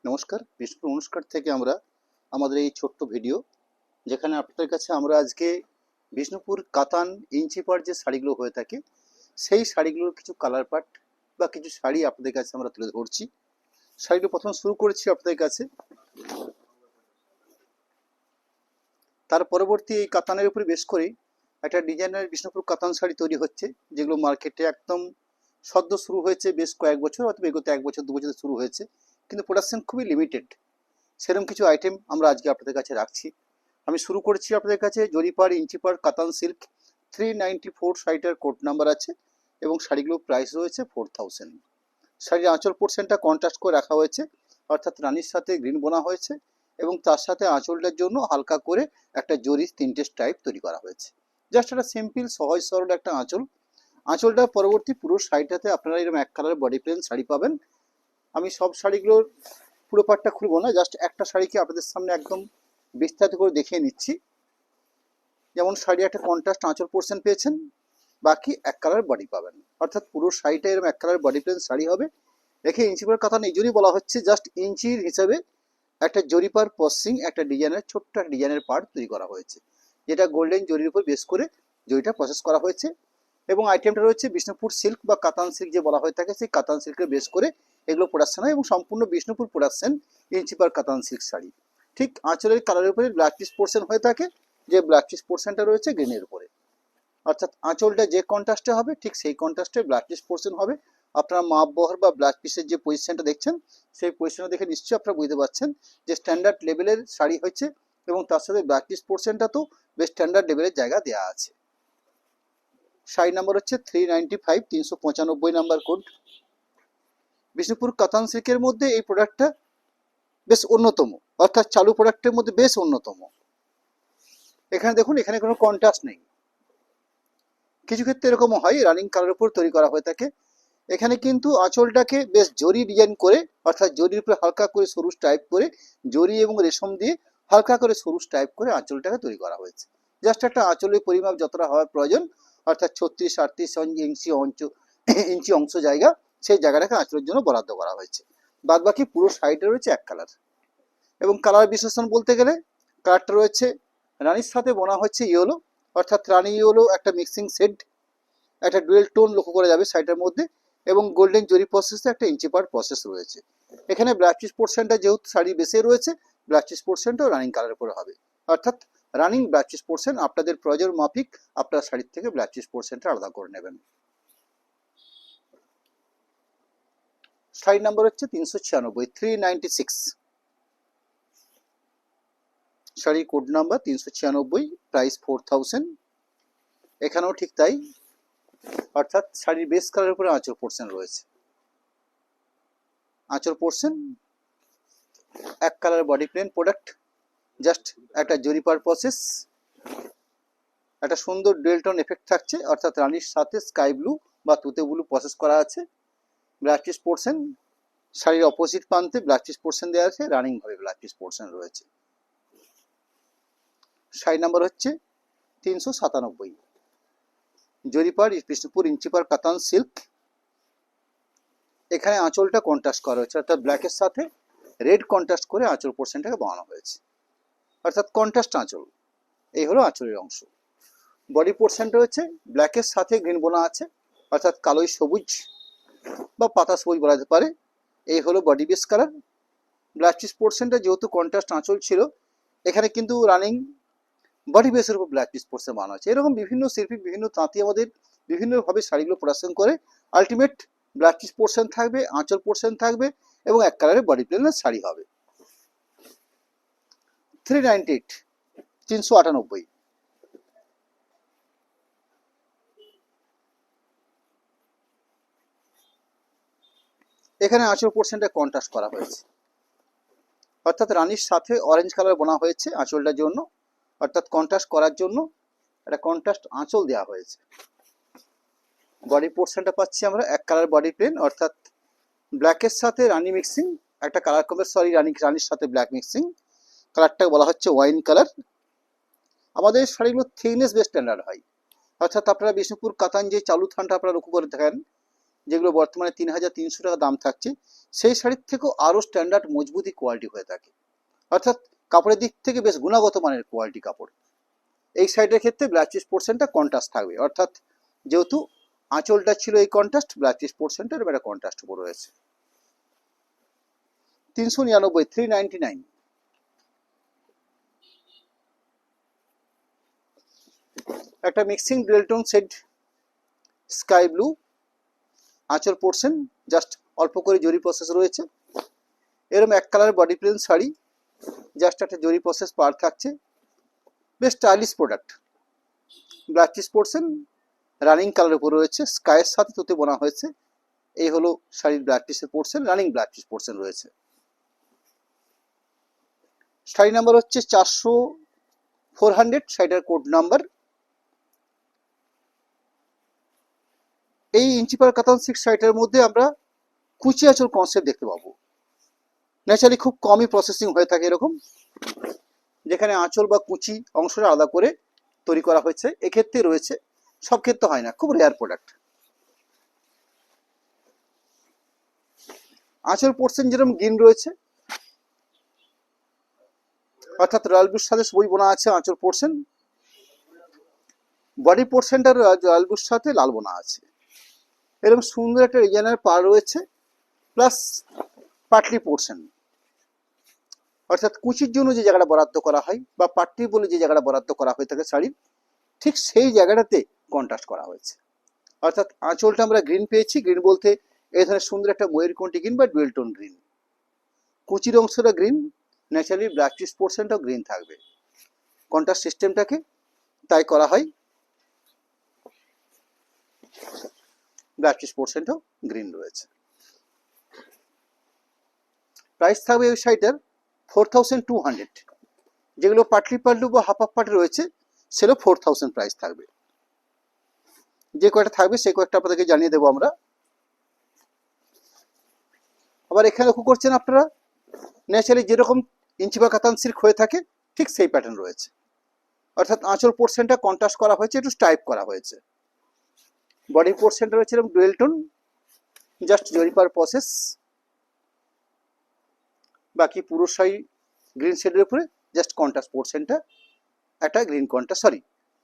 নমস্কার, বিষ্ণুপুর অনুষ্ঠান থেকে আমরা আমাদের এই ছোট্ট ভিডিও যেখানে আপনাদের কাছে আমরা আজকে বিষ্ণুপুর কাতান ইঞ্চিপার যে শাড়িগুলো হয়ে থাকে সেই শাড়িগুলোর কিছু কালার পার্ট বা কিছু শাড়ি আপনাদের কাছে আমরা তুলে ধরছি। শাড়িগুলো প্রথম শুরু করেছি আপনাদের কাছে, তার পরবর্তী এই কাতানের উপরে বেশ করে একটা ডিজাইনার বিষ্ণুপুর কাতান শাড়ি তৈরি হচ্ছে, যেগুলো মার্কেটে একদম সদ্য শুরু হয়েছে, বেশ কয়েক বছর অথবা বিগত 1 বছর 2 বছর শুরু হয়েছে, কিন্তু প্রোডাকশন খুবই লিমিটেড। সেরকম কিছু আইটেম আমরা আজকে আপনাদের কাছে রাখছি। আমি শুরু করছি আপনাদের কাছে জরিপার ইঞ্চিপার কাতান সিল্ক 394 শাড়িটার কোড নাম্বার আছে এবং শাড়িগুলোর প্রাইস রয়েছে 4000। শাড়ির আঁচল পোর্শনটা কন্ট্রাস্ট করে রাখা হয়েছে, অর্থাৎ রানীর সাথে গ্রিন বোনা হয়েছে এবং তার সাথে আঁচলটার জন্য হালকা করে একটা জরির 3টে স্ট্রাইপ তৈরি করা হয়েছে। জাস্ট একটা সিম্পল সহজ সরল একটা আঁচল। আঁচলটা পরবর্তী পুরো শাড়িটাতে আপনারা এরকম এক কালারের বডি প্লেন শাড়ি পাবেন। আমি সব শাড়িগুলোর পুরো পাটটা খুলবো না, জাস্ট একটা শাড়িকে আপনাদের সামনে একদম বিস্তারিত করে দেখিয়ে নিচ্ছি। যেমন শাড়ি একটা কন্ট্রাস্ট আঁচল পোর্শন পেয়েছেন, বাকি এক কালার বডি পাবেন, অর্থাৎ পুরো শাড়িটা এরকম এক কালার বডি প্লেন শাড়ি হবে। দেখে ইঞ্চিপার কথা এই জন্যই বলা হচ্ছে, জাস্ট ইঞ্চির হিসাবে একটা জরিপার পসিং একটা ডিজাইনের ছোট্ট একটা ডিজাইনের পার্ট তৈরি করা হয়েছে, যেটা গোল্ডেন জরির উপর বেস করে জরিটা প্রসেস করা হয়েছে। এবং আইটেমটা রয়েছে বিষ্ণুপুর সিল্ক বা কাতান সিল্ক যে বলা হয়ে থাকে, সেই কাতান সিল্কের বেস করে এগুলো প্রোডাকশন হয় এবং সম্পূর্ণ বিষ্ণুপুর প্রোডাকশন ইঞ্চিপার কাতান সিল্ক শাড়ি। ঠিক আঁচলের কালারের উপরে ব্ল্যাক পিস পোর্শন হয়ে থাকে, যে ব্ল্যাক পিস পোর্শনটা রয়েছে গ্রিনের উপরে, অর্থাৎ আঁচলটা যে কন্ট্রাস্টে হবে ঠিক সেই কন্ট্রাস্টে ব্ল্যাক পিস পোর্শন হবে। আপনারা মাপ বহর বা ব্ল্যাক পিসের যে পজিশনটা দেখছেন, সেই পজিশনটা দেখে নিশ্চয়ই আপনারা বুঝতে পারছেন যে স্ট্যান্ডার্ড লেভেলের শাড়ি হচ্ছে এবং তার সাথে ব্ল্যাক পিস পোর্শনটা তো বেশ স্ট্যান্ডার্ড লেভেলের জায়গা দেওয়া আছে। শাড়ি নাম্বার হচ্ছে 395, 395 নাম্বার কোড। বিষ্ণুপুর কাতান সিল্কের মধ্যে এই প্রোডাক্টটা বেশ অন্যতম, অর্থাৎ চালু প্রোডাক্টের মধ্যে বেশ অন্যতম। এখানে দেখুন, এখানে কোনো কন্ট্রাস্ট নেই। কিছু ক্ষেত্রে এরকম হয় রানিং কালার উপর তৈরি করা হয়ে থাকে, এখানে কিন্তু আঁচলটাকে বেশ জরি ডিজাইন করে, অর্থাৎ জরির উপরে হালকা করে সরু টাইপ করে জরি এবং রেশম দিয়ে হালকা করে সরু টাইপ করে আঁচলটাকে তৈরি করা হয়েছে। জাস্ট একটা আঁচলের পরিমাপ যতটা হওয়ার প্রয়োজন, অর্থাৎ 36-38 ইঞ্চি অংশ জায়গা, সেই জায়গাটাকে আঁচলের জন্য বরাদ্দ করা হয়েছে। বাদ বাকি পুরো শাড়িটা রয়েছে এক কালার। এবং কালার বিশ্লেষণ বলতে গেলে কালারটা রয়েছে রানীর সাথে বোনা হচ্ছে ইয়েলো, অর্থাৎ রানী ইয়েলো একটা মিক্সিং শেড, একটা ডুয়েল টোন লক্ষ্য করা যাবে শাড়িটার মধ্যে, এবং গোল্ডেন জরি প্রসেসে একটা ইঞ্চিপার প্রসেস রয়েছে। এখানে ব্ল্যাক চিজ পোর্শনটা যেহেতু শাড়ি বেসে রয়েছে, ব্ল্যাক চিজ পোর্শনটাও রানিং কালার উপরে হবে, অর্থাৎ রানিং ব্ল্যাক চিজ পোর্শন আপনাদের প্রয়োজন মাফিক আপনার শাড়ির থেকে ব্ল্যাক চিজ পোর্শনটা আলাদা করে নেবেন। শাড়ি নাম্বার হচ্ছে 396, 396। Sari code number 396, price 4000। এখানেও ঠিক তাই, অর্থাৎ শাড়ির বেস কালারের উপরে আঁচল পোর্শন রয়েছে। আঁচল পোর্শন এক colour body plane product, just একটা জরিপার প্রসেস, একটা সুন্দর ডুয়েল টোন এফেক্ট থাকছে, অর্থাৎ রানীর সাথে স্কাই ব্লু বা তুতে ব্লু প্রসেস করা আছে। ব্ল্যাক চিজ পোর্শন শাড়ির অপোজিট প্রান্তে ব্ল্যাক চিজ পোর্শন দেওয়া আছে, রানিং ভাবে ব্ল্যাক চিজ পোর্শন রয়েছে। শাড়ি নাম্বার হচ্ছে 397, জরিপার বিষ্ণুপুর ইঞ্চিপার কাতান সিল্ক। এখানে আঁচলটা কন্ট্রাস্ট করা হয়েছে, অর্থাৎ ব্ল্যাকের সাথে রেড কন্ট্রাস্ট করে আঁচল পোর্শনটাকে বানানো হয়েছে, অর্থাৎ কন্ট্রাস্ট আঁচল। এই হলো আঁচলের অংশ। বডি পোর্শনটা হচ্ছে ব্ল্যাকের সাথে গ্রিন বোনা আছে, অর্থাৎ কালোই সবুজ বা পাতা সবুজ বলা যেতে পারে। এই হলো body base colour. Black cheese পোর্শনটা যেহেতু কন্ট্রাস্ট আঁচল ছিল, এখানে কিন্তু রানিং বডি বেসের উপর ব্ল্যাক চিজ পোর্শন বানানো হচ্ছে। এরকম বিভিন্ন শিল্পী বিভিন্ন তাঁতি আমাদের বিভিন্নভাবে শাড়িগুলো প্রোডাকশন করে। আলটিমেট ব্ল্যাক চিজ পোর্শন থাকবে, আঁচল পোর্শন থাকবে এবং এক কালারের বডি প্লেনের শাড়ি হবে। 398, 398। এখানে আঁচল পোর্শনটা কন্ট্রাস্ট করা হয়েছে, অর্থাৎ রানীর সাথে অরেঞ্জ কালার বোনা হয়েছে আঁচলটার জন্য, অর্থাৎ কন্ট্রাস্ট করার জন্য একটা কন্ট্রাস্ট আঁচল দেওয়া হয়েছে। বডি পোর্শনটা পাচ্ছি আমরা এক কালার বডি প্লেন, অর্থাৎ ব্ল্যাকের সাথে রানী মিক্সিং, একটা কালার কমে রানীর সাথে ব্ল্যাক মিক্সিং। কালারটাকে বলা হচ্ছে ওয়াইন কালার। আমাদের শাড়িগুলো থিকনেস বেশ স্ট্যান্ডার্ড হয়, অর্থাৎ আপনারা বিষ্ণুপুর কাতান যে চালু থানটা আপনারা লক্ষ্য করে থাকেন, যেগুলো বর্তমানে 3,300 টাকা দাম থাকছে, সেই শাড়ির থেকেও আরও স্ট্যান্ডার্ড মজবুতি কোয়ালিটি হয়ে থাকে। অর্থাৎ কাপড়ের দিক থেকে বেশ গুণগত মানের কোয়ালিটি কাপড়। এই শাড়িটার ক্ষেত্রে ব্লাউজ পিস পোর্শনটা কন্ট্রাস্ট থাকবে, অর্থাৎ যেহেতু আঁচলটা ছিল এই কন্ট্রাস্ট, ব্লাউজ পিস পোর্শনটা একটা কন্ট্রাস্ট উপর রয়েছে। 399, 399। একটা mixing dual tone shade sky blue, আঁচল পোর্শন জাস্ট অল্প করে জরি প্রসেস রয়েছে। এরকম এক colour body plain sari, just একটা জরি প্রসেস পার থাকছে, বেশ stylish product. Blouse piece portion running colour উপর রয়েছে, স্কাইয়ের সাথে তুতে বোনা হয়েছে। এই হলো শাড়ির ব্লাউজ পিসের portion, running blouse piece portion রয়েছে। শাড়ি নাম্বার হচ্ছে 400, শাড়িটার কোড নাম্বার। এই ইঞ্চিপার কাতান সিল্ক শাড়িটার মধ্যে আমরা কুচি আঁচল কনসেপ্ট দেখতে পাবো। ন্যাচারালি খুব কমই প্রসেসিং হয়ে থাকে এরকম, যেখানে আঁচল বা কুচি অংশটা আলাদা করে তৈরি করা হয়েছে। এক্ষেত্রে রয়েছে, সব ক্ষেত্রে হয় না, খুব রেয়ার প্রোডাক্ট। আঁচল পোর্শন যেরকম গ্রিন রয়েছে, অর্থাৎ রয়্যাল ব্লুর সাথে সবুজ বোনা আছে আঁচল পোর্শন। বডি পোর্শনটা রয়্যাল ব্লুর সাথে লাল বোনা আছে। এরকম সুন্দর একটা ডিজাইনের পার রয়েছে, প্লাস পাটলি পোর্শন, অর্থাৎ কুচির জন্য যে জায়গাটা বরাদ্দ করা হয় বা পাটলি বলে যে জায়গাটা বরাদ্দ করা হয়ে থাকে শাড়ির, ঠিক সেই জায়গাটাতে কন্ট্রাস্ট করা হয়েছে। অর্থাৎ আঁচলটা আমরা গ্রিন পেয়েছি, গ্রিন বলতে এই ধরনের সুন্দর একটা ময়ূরকণ্ঠী গ্রিন বা ডুয়েল টোন গ্রিন। কুচির অংশটা গ্রিন, ন্যাচারালি ব্লাউজ পিস পোর্শনটাও গ্রিন থাকবে। কন্ট্রাস্ট সিস্টেমটাকে তাই করা হয়, ব্লাউজ পিস পোর্শনটাও গ্রিন রয়েছে। প্রাইস থাকবে ওই শাড়িটার 4200। যেগুলো পাটলি পাল্লু বা হাফ হাফ পাটে রয়েছে সেগুলো 4000 প্রাইস থাকবে। যে কয়টা থাকবে সেই কয়েকটা আপনাদেরকে জানিয়ে দেবো আমরা। আবার এখানে লক্ষ্য করছেন আপনারা, ন্যাচারালি যেরকম ইঞ্চিপা কাতান সিল্ক হয়ে থাকে ঠিক সেই প্যাটার্ন রয়েছে। অর্থাৎ আঁচল পোর্শনটা কন্ট্রাস্ট করা হয়েছে, একটু স্টাইপ করা হয়েছে। বডি পোর্শনটা রয়েছে এরকম ডুয়েল টোন, জাস্ট জরিপার প্রসেস। বাকি পুরো শাড়ি গ্রিন শেডের উপরে জাস্ট কন্ট্রাস্ট পোর্শনটা একটা গ্রিন কন্ট্রাস্ট,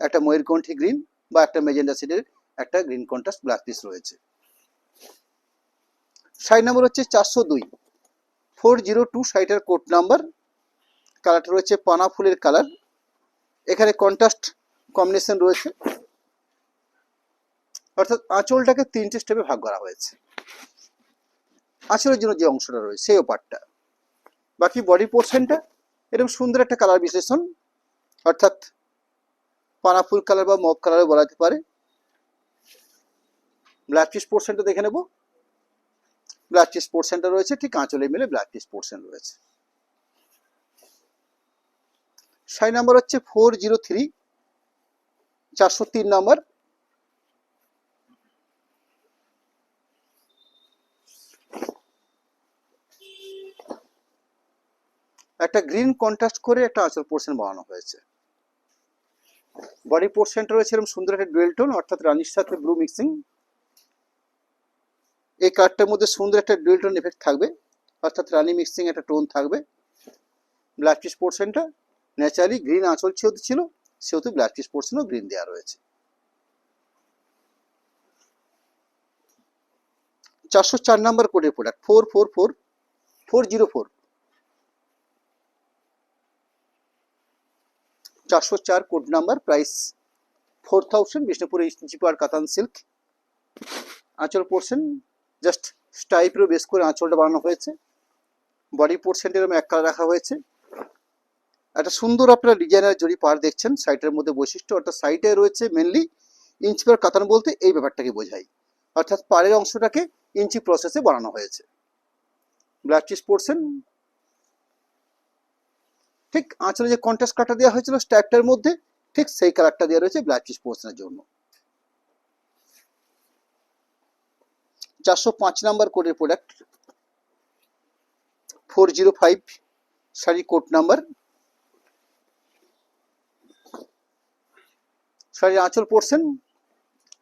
একটা ময়ূরকণ্ঠী গ্রিন বা একটা মেজেন্ডা শেডের একটা গ্রিন কন্ট্রাস্ট ব্লাউজ পিস রয়েছে। শাড়ি নাম্বার হচ্ছে 402, 402 শাড়িটার কোড নাম্বার। কালারটা রয়েছে পানা ফুলের কালার। এখানে কন্ট্রাস্ট কম্বিনেশন রয়েছে, অর্থাৎ আঁচলটাকে 3টে স্টেপে ভাগ করা হয়েছে। আঁচলের জন্য যে অংশটা রয়েছে সেই পার্টটা। বাকি বডি পোর্শনটা এরকম সুন্দর একটা কালার বিশ্লেষণ, অর্থাৎ পানা ফুল কালার বা মভ কালারও বলা যেতে পারে। ব্লাউজ পিস পোর্শনটা দেখে নেব। ব্লাউজ পিস পোর্শনটা রয়েছে ঠিক আঁচলে মিলে ব্লাউজ পিস পোর্শন রয়েছে। শাড়ি নাম্বার হচ্ছে 403, 403 নাম্বার। একটা গ্রিন কন্ট্রাস্ট করে একটা আঁচল পোর্শন বানানো হয়েছে। বডি পোর্শনটা রয়েছে এরকম সুন্দর একটা ডুয়েল টোন, অর্থাৎ রানির সাথে ব্লু মিক্সিং। এই কালারটার মধ্যে সুন্দর একটা ডুয়েল টোন এফেক্ট থাকবে, অর্থাৎ রানি মিক্সিং একটা টোন থাকবে। ব্লাউজ পিস পোর্শনটা ন্যাচারালি গ্রিন আঁচল ছিল, সেহেতু ব্লাউজ পিস পোর্শনও গ্রিন দেওয়া রয়েছে। 404 নাম্বার কোডের product, 404, 404 code number. Price 4000, Bishnupur ইঞ্চিপার কাতান সিল্ক। আঁচল পোর্শন জাস্ট স্টাইপের বেস করে আঁচলটা বানানো হয়েছে। বডি পোর্শনটা এরকম এক কালার রাখা হয়েছে। একটা সুন্দর আপনারা ডিজাইনার জরি পার দেখছেন শাড়িটার মধ্যে বৈশিষ্ট্য, অর্থাৎ শাড়িটায় রয়েছে মেনলি ইঞ্চিপার কাতান বলতে এই ব্যাপারটাকে বোঝায়, অর্থাৎ পাড়ের অংশটাকে ইঞ্চি প্রসেসে বানানো হয়েছে। ব্লাউজ পিস পোর্শন ঠিক আঁচলে যে কন্ট্রাস্ট কালারটা দেওয়া হয়েছিল স্ট্যাপটার মধ্যে ঠিক সেই কালারটা দেওয়া রয়েছে ব্লাউজ পিস পোর্শনের জন্য। 405 নাম্বার কোডের প্রোডাক্ট, 405 শাড়ি কোড নাম্বার। শাড়ির আঁচল পোর্শন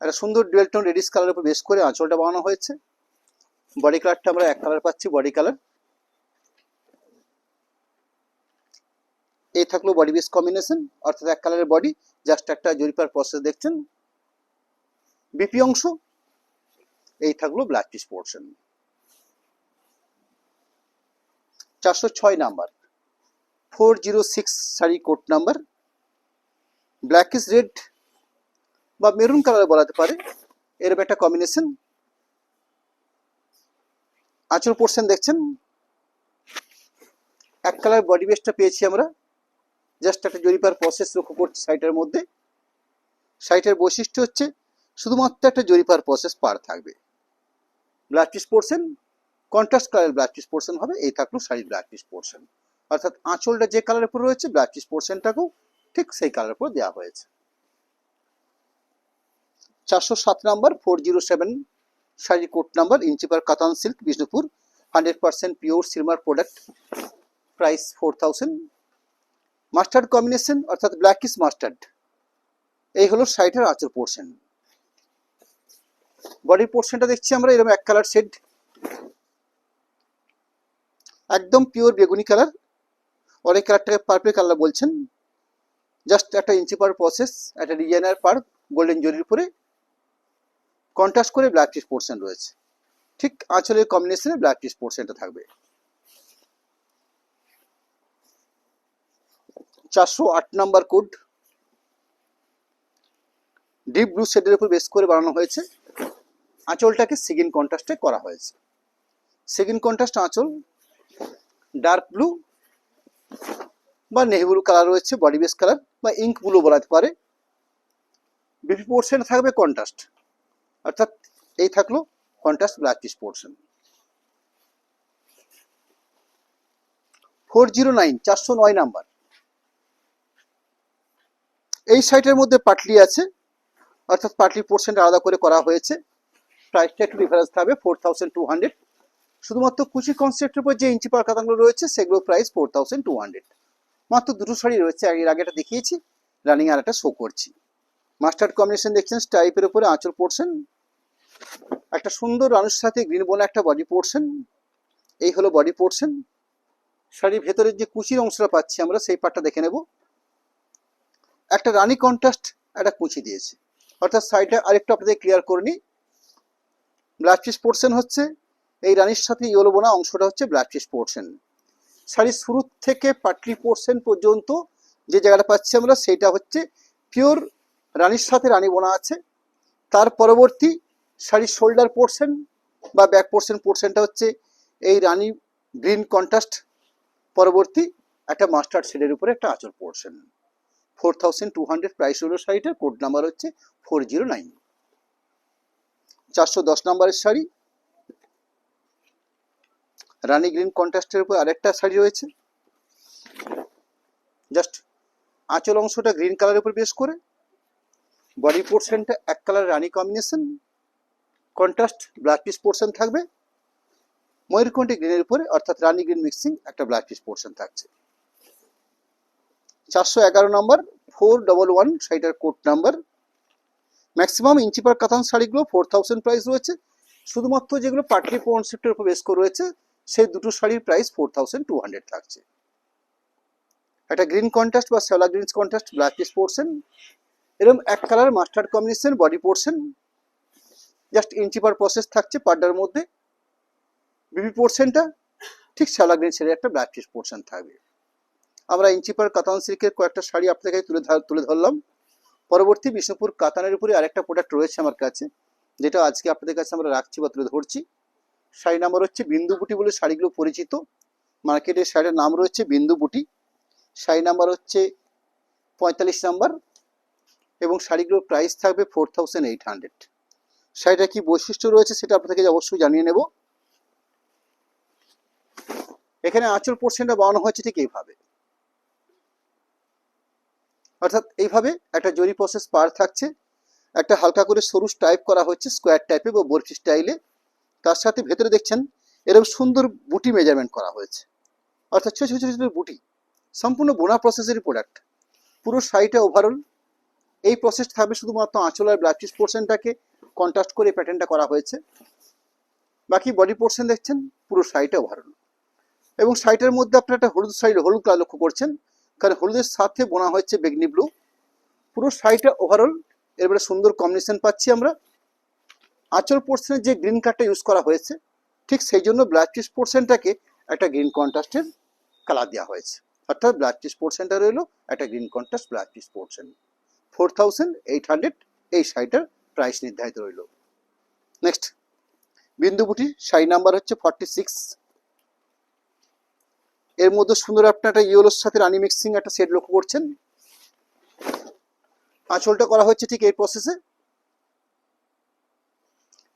একটা সুন্দর ডুয়েল টোন রেডিশ কালারের উপর বেস করে আঁচলটা বানানো হয়েছে। বডি কালারটা আমরা এক কালার পাচ্ছি, বডি কালার। এই থাকলো বডি বেস কম্বিনেশন, অর্থাৎ এক কালারের বডি, জাস্ট একটা জরিপার প্রসেস দেখছেন। বিপি অংশ এই থাকলো black piece portion. 406 number 406 sari code number, blackish red বা মেরুন কালার বলাতে পারে, এরকম একটা কম্বিনেশন। আঁচল পোর্শন দেখছেন, এক কালার বডি বেসটা পেয়েছি আমরা, জাস্ট একটা জরিপার প্রসেস লক্ষ্য করছি শাড়িটার মধ্যে। শাড়িটার বৈশিষ্ট্য হচ্ছে শুধুমাত্র একটা জরিপার প্রসেস পার থাকবে। ব্ল্যাক পিস পোর্শন, কন্ট্রাস্ট কালারের ব্ল্যাক পিস পোর্শন হবে। এই থাকলো শাড়ির ব্ল্যাক পিস পোর্শন, অর্থাৎ আঁচলটা যে কালারের উপর রয়েছে ব্ল্যাক পিস পোর্শনটাকেও ঠিক সেই কালারের উপর দেওয়া হয়েছে। 407 নাম্বার 407 শাড়ি কোট নাম্বার, ইঞ্চিপার কাতান সিল্ক, বিষ্ণুপুর, 100% পিওর সিলমার প্রোডাক্ট, প্রাইস 4000। মাস্টার্ড কম্বিনেশন অর্থাৎ ব্ল্যাকিশ মাস্টার্ড, এই হলো শাড়িটার আঁচল পোর্শন। বডি পোর্শনটা দেখছি আমরা এরকম এক কালার শেড, একদম পিওর বেগুনি কালার, অনেক কালারটাকে পার্পল কালার বলছেন। জাস্ট একটা ইঞ্চি পার প্রসেস, একটা ডিজাইনার পার গোল্ডেন জরির উপরে কন্ট্রাস্ট করে ব্ল্যাক পিস পোর্শন রয়েছে। ঠিক আঁচলের কম্বিনেশনে ব্ল্যাক পিস পোর্শনটা থাকবে। 408 নাম্বার কোড, ডিপ ব্লু শেডের উপর বেস করে বানানো হয়েছে। আঁচলটাকে সিগিন কন্ট্রাস্টে করা হয়েছে। সিগিন কন্ট্রাস্ট আঁচল, ডার্ক ব্লু বা নেভি ব্লু কালার রয়েছে, বডি বেস কালার বা ইঙ্ক ব্লু বলাতে পারে। বিপি পোর্শন থাকবে কন্ট্রাস্ট, অর্থাৎ এই থাকলো contrast black piece portion. 409 409 number, এই সাইটের মধ্যে পাটলি আছে, অর্থাৎ পাটলি পোর্শনটা আলাদা করে করা হয়েছে। প্রাইসটা একটু ডিফারেন্স থাকবে 4200। শুধুমাত্র কুচি কনসেপ্টের উপর যে ইঞ্চি পার কাতানগুলো রয়েছে সেগুলো প্রাইস 4200। মাত্র দুটো শাড়ি রয়েছে, এর আগে একটা দেখিয়েছি, রানিং আর একটা শো করছি। মাস্টার্ড কম্বিনেশন দেখছেন স্টাইপের উপরে আঁচল পোর্শন, একটা সুন্দর রানুর সাথে গ্রিন বোনা একটা বডি পোর্শন। এই হলো বডি পোর্শন। শাড়ির ভেতরের যে কুচির অংশটা পাচ্ছি আমরা সেই পার্টটা দেখে নেব। একটা রানী কন্ট্রাস্ট একটা কুচি দিয়েছে, অর্থাৎ সাইডটা আরেকটু আপনাদের ক্লিয়ার করে নিই। ব্ল্যাক পিস পোর্শন হচ্ছে এই রানীর সাথে ইয়েলো বোনা অংশটা হচ্ছে ব্ল্যাক পিস পোর্শন। শাড়ির শুরু থেকে পাটলি পোর্শন পর্যন্ত যে জায়গাটা পাচ্ছি আমরা সেইটা হচ্ছে পিওর রানীর সাথে রানী বোনা আছে। তার পরবর্তী শাড়ির শোল্ডার পোর্শন বা ব্যাক পোর্শনটা হচ্ছে এই রানী গ্রিন কন্ট্রাস্ট পরবর্তী একটা মাস্টার্ড শেডের উপরে একটা আঁচল পোর্শন। 4200 প্রাইস হলো শাড়িটার। কোড নাম্বার হচ্ছে 409। 410 নাম্বারের শাড়ি, রানী গ্রিন কন্ট্রাস্টের উপর আরেকটা শাড়ি রয়েছে। জাস্ট আঁচল অংশটা গ্রিন কালারের উপর বেস করে, বডি পোর্শনটা এক কালার রানী combination, contrast black piece portion থাকবে। ময়ূরকণ্ঠী গ্রিনের উপরে অর্থাৎ রানী গ্রিন মিক্সিং একটা ব্ল্যাক পিস পোর্শন থাকছে। 411 নাম্বার 411 শাড়িটার কোড নাম্বার। ম্যাক্সিমাম ইঞ্চি পার কাতান শাড়িগুলো 4000 প্রাইস রয়েছে। শুধুমাত্র যেগুলো পাটলি কনসেপ্টের উপর বেস করে রয়েছে সেই দুটো শাড়ির প্রাইস 4200 থাকছে। একটা গ্রিন কন্ট্রাস্ট বা শ্যাওলা green contrast black piece portion, এরকম এক colour mustard combination body portion, just inch পার প্রসেস থাকছে পার্টার মধ্যে। বিবি পোর্শনটা ঠিক শ্যাওলা গ্রিন ছেড়ে একটা ব্ল্যাক পিস পোর্শন থাকবে। আমরা ইঞ্চি পার কাতান সিল্কের কয়েকটা শাড়ি আপনাদের কাছে তুলে ধরলাম। পরবর্তী বিষ্ণুপুর কাতানের উপরে আরেকটা প্রোডাক্ট রয়েছে আমার কাছে, যেটা আজকে আপনাদের কাছে আমরা রাখছি বা তুলে ধরছি। শাড়ি নাম্বার হচ্ছে বিন্দু বুটি বলে শাড়িগুলো পরিচিত, মার্কেটের শাড়ির নাম রয়েছে বিন্দু বুটি। শাড়ি নাম্বার হচ্ছে 45 নাম্বার এবং শাড়িগুলোর প্রাইস থাকবে 4800। শাড়িটা কি বৈশিষ্ট্য রয়েছে সেটা আপনাদেরকে অবশ্যই জানিয়ে নেব। এখানে আঁচল পোর্শনটা বানানো হয়েছে ঠিক এইভাবে, অর্থাৎ এইভাবে একটা জরি প্রসেস পার থাকছে, একটা হালকা করে সরু টাইপ করা হচ্ছে স্কোয়ার টাইপে বা বরফি স্টাইলে। তার সাথে ভেতরে দেখছেন এরকম সুন্দর বুটি মেজারমেন্ট করা হয়েছে, অর্থাৎ ছোট ছোট ছোট বুটি, সম্পূর্ণ বোনা প্রসেসেরই প্রোডাক্ট। পুরো শাড়িটা ওভারঅল এই প্রসেস থাকবে, শুধুমাত্র আঁচল আর ব্লাউজ পিস পোর্শনটাকে কন্ট্রাস্ট করে প্যাটার্নটা করা হয়েছে। বাকি বডি পোর্শন দেখছেন পুরো শাড়িটা ওভারঅল। এবং শাড়িটার মধ্যে আপনারা একটা হলুদ শাড়ি, হলুদ কালার লক্ষ্য করছেন, কারণ হলুদের সাথে বোনা হয়েছে বেগনি ব্লু। পুরো শাড়িটা ওভারঅল এবারে সুন্দর কম্বিনেশন পাচ্ছি আমরা। আঁচল পোর্শনে যে গ্রিন কালারটা ইউজ করা হয়েছে, ঠিক সেই জন্য ব্লাউজ পিস পোর্শনটাকে একটা গ্রিন কন্ট্রাস্টের কালার দেওয়া হয়েছে, অর্থাৎ ব্লাউজ পিস পোর্শনটা রইল একটা green contrast blouse piece portion. 4800 এই শাড়িটার প্রাইস নির্ধারিত রইল। নেক্সট বিন্দু বুটি, শাড়ি নাম্বার হচ্ছে 46। এর মধ্যে সুন্দর আপনার একটা ইয়েলোর সাথে রানি মিক্সিং একটা সেট লক্ষ্য করছেন। আঁচলটা করা হচ্ছে ঠিক এই প্রসেসে।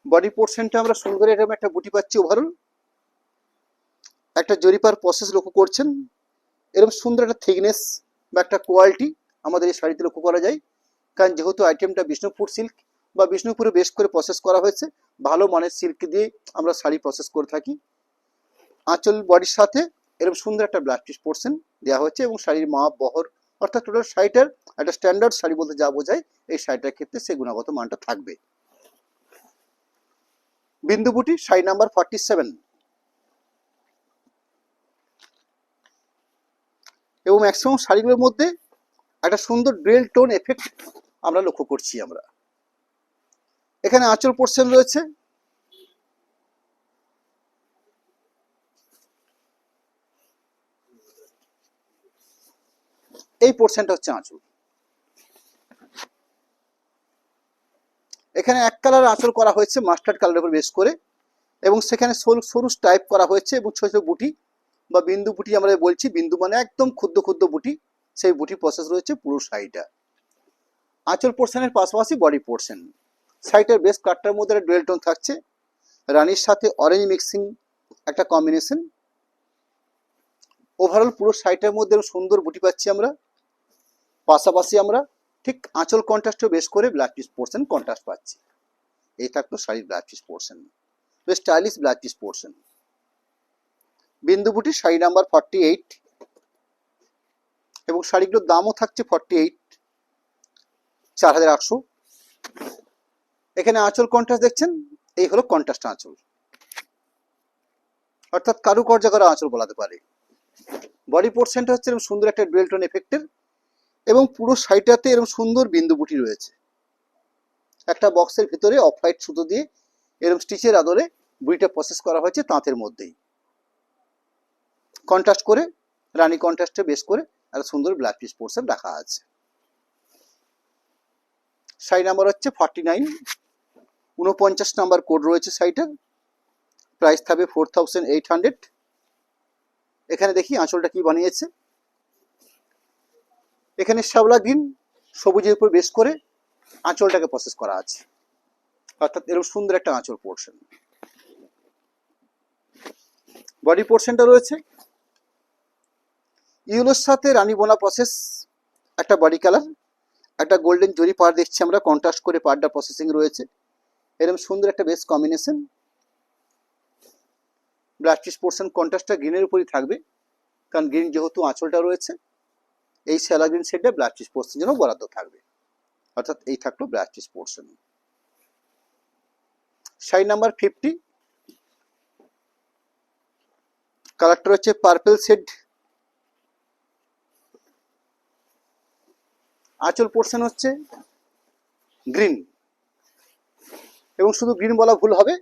বডি পোর্শনটা আমরা সুন্দর এরকম একটা বুটি পাচ্ছি ওভারঅল। একটা জরিপার প্রসেস লক্ষ্য করছেন, এরকম সুন্দর একটা থিকনেস বা একটা কোয়ালিটি আমাদের এই শাড়িতে লক্ষ্য করা যায়। কারণ যেহেতু আইটেমটা বিষ্ণুপুর সিল্ক বা বিষ্ণুপুরে বেশ করে প্রসেস করা হয়েছে, ভালো মানের সিল্ক দিয়ে আমরা শাড়ি প্রসেস করে থাকি। আঁচল বডির সাথে এরকম সুন্দর একটা ব্লাউজ পিস পোর্শন দেওয়া হচ্ছে এবং শাড়ির মাপ বহর অর্থাৎ টোটাল শাড়িটার একটা স্ট্যান্ডার্ড শাড়ি বলতে যা বোঝায় এই শাড়িটার ক্ষেত্রে সেই গুণগত মানটা থাকবে। বিন্দু বুটি, শাড়ি নাম্বার 47। এবং ম্যাক্সিমাম শাড়িগুলোর মধ্যে একটা সুন্দর ডুয়েল টোন এফেক্ট আমরা লক্ষ্য করছি। আমরা এখানে আঁচল পোর্শন রয়েছে, এই পোর্শনটা হচ্ছে আঁচল। এখানে এক কালার আঁচল করা হয়েছে মাস্টার্ড কালারের উপর বেস করে, এবং সেখানে সরু টাইপ করা হয়েছে এবং ছোট ছোট বুটি বা বিন্দু বুটি আমরা বলছি। বিন্দু মানে একদম ক্ষুদ্র ক্ষুদ্র বুটি, সেই বুটি প্রসেস রয়েছে পুরো শাড়িটা। আঁচল পোর্শনের পাশাপাশি বডি পোর্শন, শাড়িটার বেস কাটটার মধ্যে একটা ডুয়েল টোন থাকছে, রানির সাথে অরেঞ্জ মিক্সিং একটা কম্বিনেশন। ওভারঅল পুরো শাড়িটার মধ্যে সুন্দর বুটি পাচ্ছি আমরা। পাশাপাশি আমরা ঠিক আঁচল কন্ট্রাস্টও বেশ করে ব্লাউজ পিস পোর্শন কন্ট্রাস্ট পাচ্ছি। এই থাকলো শাড়ির ব্লাউজ পিস পোর্শন, বেশ স্টাইলিশ ব্লাউজ পিস পোর্শন। বিন্দু বুটি, শাড়ি নাম্বার 48 এবং শাড়িগুলোর দামও থাকছে 48, 4800। এখানে আঁচল কন্ট্রাস্ট দেখছেন, এই হলো কন্ট্রাস্ট আঁচল, অর্থাৎ কারুকার্য করা আঁচল বলাতে পারে। বডি পোর্শনটা হচ্ছে এরকম সুন্দর একটা ডুয়েল টোন এফেক্টের এবং পুরো শাড়িটাতে এরকম সুন্দর বিন্দু বুটি রয়েছে। একটা বক্সের ভিতরে অফ হোয়াইট সুতো দিয়ে এরকম স্টিচের আদলে বুটিটা প্রসেস করা হয়েছে তাঁতের মধ্যেই, কন্ট্রাস্ট করে রানী কন্ট্রাস্টে বেশ করে একটা সুন্দর ব্লাউজ পিস পোর্শন রাখা আছে। শাড়ি নাম্বার হচ্ছে 49, 49 নাম্বার কোড রয়েছে শাড়িটার। প্রাইস থাকবে 4800। এখানে দেখি আঁচলটা কি বানিয়েছে। এখানে শ্যাওলা গ্রিন সবুজের উপর বেশ করে আঁচলটাকে প্রসেস করা আছে, অর্থাৎ এরকম সুন্দর একটা আঁচল পোর্শন। বডি পোর্শনটা রয়েছে ইউলোর সাথে রানী বোনা প্রসেস, একটা বডি কালার, একটা গোল্ডেন জরি পাড় দেখছি আমরা, কন্ট্রাস্ট করে পাড়টা প্রসেসিং রয়েছে। এরকম সুন্দর একটা base combination. Blouse piece portion কন্ট্রাস্টটা গ্রিনের উপরই থাকবে, কারণ গ্রিন যেহেতু আঁচলটা রয়েছে, এই শ্যাওলা গ্রিন সেটে ব্লাউজ পিস পোর্শন যেন বরাদ্দ থাকবে, অর্থাৎ এই থাকলো blouse piece portion. Sari number 50, কালারটা হচ্ছে পার্পল শেড। আঁচল পোর্শন হচ্ছে গ্রিন, এবং শুধু গ্রিন বলা ভুল হবে,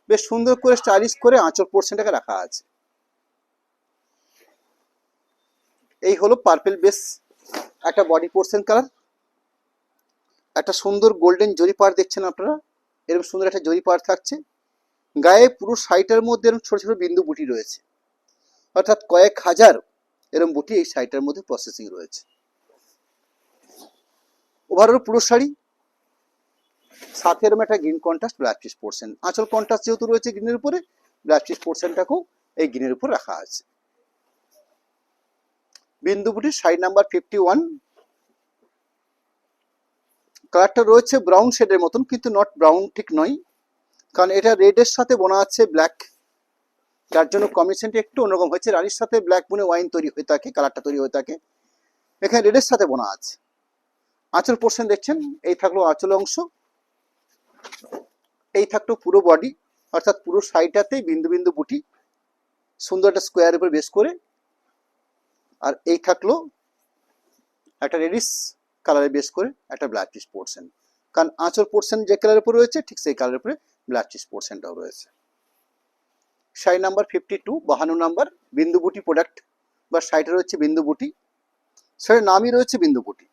বেশ সুন্দর করে স্টাইলিশ করে আঁচল পোর্শনটাকে রাখা আছে। এই হলো পার্পল বেস একটা বডি পোর্শন কালার। একটা সুন্দর গোল্ডেন জরি পাড় দেখছেন আপনারা, এরকম সুন্দর একটা জরি পাড় থাকছে। গায়ে পুরো শাড়িটার মধ্যে এরকম ছোট ছোট বিন্দু বুটি রয়েছে, অর্থাৎ কয়েক হাজার এরকম বুটি এই শাড়িটার মধ্যে প্রসেসিং রয়েছে। ওভারঅল পুরো শাড়ি সাথে এরকম একটা green contrast blouse piece portion. আঁচল কন্ট্রাস্ট যেহেতু রয়েছে গ্রিনের উপরে, ব্লাউজ পিস পোর্শনটাকেও এই গ্রিনের উপর রাখা আছে। বিন্দু বুটির শাড়ি নাম্বার 51, কালারটা রয়েছে ব্রাউন শেডের মতন, কিন্তু নট ব্রাউন ঠিক নয়, কারণ এটা রেডের সাথে বোনা আছে ব্ল্যাক, যার জন্য কম্বিনেশনটা একটু অন্যরকম হয়েছে। রানির সাথে ব্ল্যাক বুনে ওয়াইন তৈরি হয়ে থাকে, কালারটা তৈরি হয়ে থাকে, এখানে রেডের সাথে বোনা আছে। আঁচল পোর্শন দেখছেন, এই থাকলো আঁচল অংশ, এই থাকলো পুরো বডি, অর্থাৎ পুরো সাইডটাতেই বিন্দু বিন্দু বুটি, সুন্দর একটা স্কোয়ার উপর বেস করে। আর এই থাকলো একটা রেডিশ কালারে বেস করে একটা ব্ল্যাকিশ পোর্শন, কারণ আঁচল পোর্শন যে কালারের উপর রয়েছে ঠিক সেই কালারের উপরে ব্ল্যাকিশ পোর্শনটাও রয়েছে। শাড়ি নাম্বার 52, 52 নাম্বার, বিন্দু বুটি প্রোডাক্ট বা শাড়িটা রয়েছে বিন্দু বুটি, শাড়ির নামই রয়েছে বিন্দু বুটি।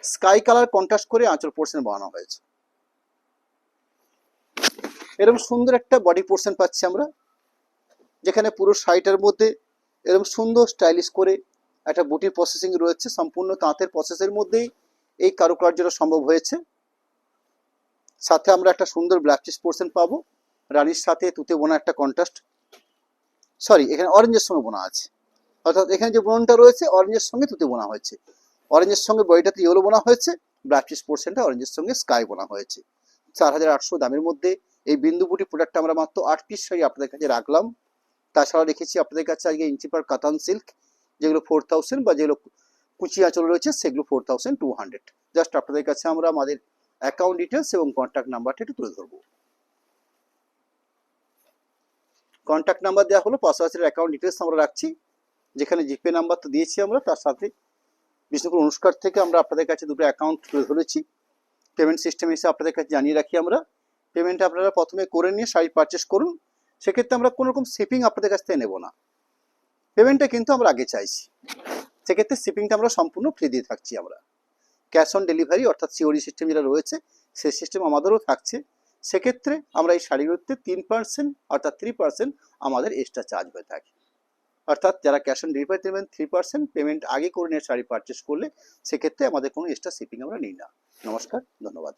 স্কাই কালার কন্ট্রাস্ট করে আঁচল পোর্শন বানানো হয়েছে। এরকম সুন্দর একটা বডি পোর্শন পাচ্ছি আমরা, যেখানে পুরো শাড়িটার মধ্যে এরকম সুন্দর স্টাইলিশ করে একটা বুটির প্রসেসিং রয়েছে। সম্পূর্ণ তাঁতের প্রসেসের মধ্যেই এই কারুকার্যটা সম্ভব হয়েছে। সাথে আমরা একটা সুন্দর ব্ল্যাকিশ পোর্শন পাবো, রানীর সাথে তুতে বোনা একটা কন্ট্রাস্ট, সরি এখানে অরেঞ্জের সঙ্গে বোনা আছে, অর্থাৎ এখানে যে বোনটা রয়েছে অরেঞ্জের সঙ্গে তুতে বোনা হয়েছে, অরেঞ্জের সঙ্গে বডিটাতে ইয়েলো বোনা হয়েছে, ব্ল্যাকিশ পোর্শনটা অরেঞ্জের সঙ্গে স্কাই বোনা হয়েছে। 4800 দামের মধ্যে এই বিন্দু বুটি প্রোডাক্টটা আমরা মাত্র 8 পিস শাড়ি আপনাদের কাছে রাখলাম। তাছাড়া রেখেছি আপনাদের কাছে আজকে ইঞ্চিপার কাতান সিল্ক, যেগুলো 4000 বা যেগুলো কুচি আঁচল রয়েছে সেগুলো 4200। জাস্ট আপনাদের কাছে আমরা আমাদের অ্যাকাউন্ট ডিটেলস এবং কন্ট্যাক্ট নাম্বারটা একটু তুলে ধরবো। কন্ট্যাক্ট নাম্বার দেওয়া হলো, পাশাপাশি অ্যাকাউন্ট ডিটেলস আমরা রাখছি, যেখানে জিপে নাম্বার তো দিয়েছি আমরা, তার সাথে বিষ্ণুপুর অনুষ্কার থেকে আমরা আপনাদের কাছে দুটো অ্যাকাউন্ট তুলে ধরেছি। পেমেন্ট সিস্টেম এসে আপনাদের কাছে জানিয়ে রাখি আমরা, পেমেন্টটা আপনারা প্রথমে করে নিয়ে শাড়ি পারচেস করুন। সেক্ষেত্রে আমরা কোনো রকম শিপিং আপনাদের কাছ থেকে নেব না, পেমেন্টটা কিন্তু আমরা আগে চাইছি। সেক্ষেত্রে শিপিংটা আমরা সম্পূর্ণ ফ্রি দিয়ে থাকছি আমরা। ক্যাশ অন ডেলিভারি অর্থাৎ সিওডি সিস্টেম যেটা রয়েছে সেই সিস্টেম আমাদেরও থাকছে। সেক্ষেত্রে আমরা এই শাড়িগুলোতে 3% অর্থাৎ 3% আমাদের এক্সট্রা চার্জ হয়ে থাকে। অর্থাৎ যারা ক্যাশ অন ডেলিভারি দেবেন 3% পেমেন্ট আগে করে নিয়ে শাড়ি পারচেস করলে সেক্ষেত্রে আমাদের কোনো এক্সট্রা শিপিং আমরা নিই না। নমস্কার, ধন্যবাদ।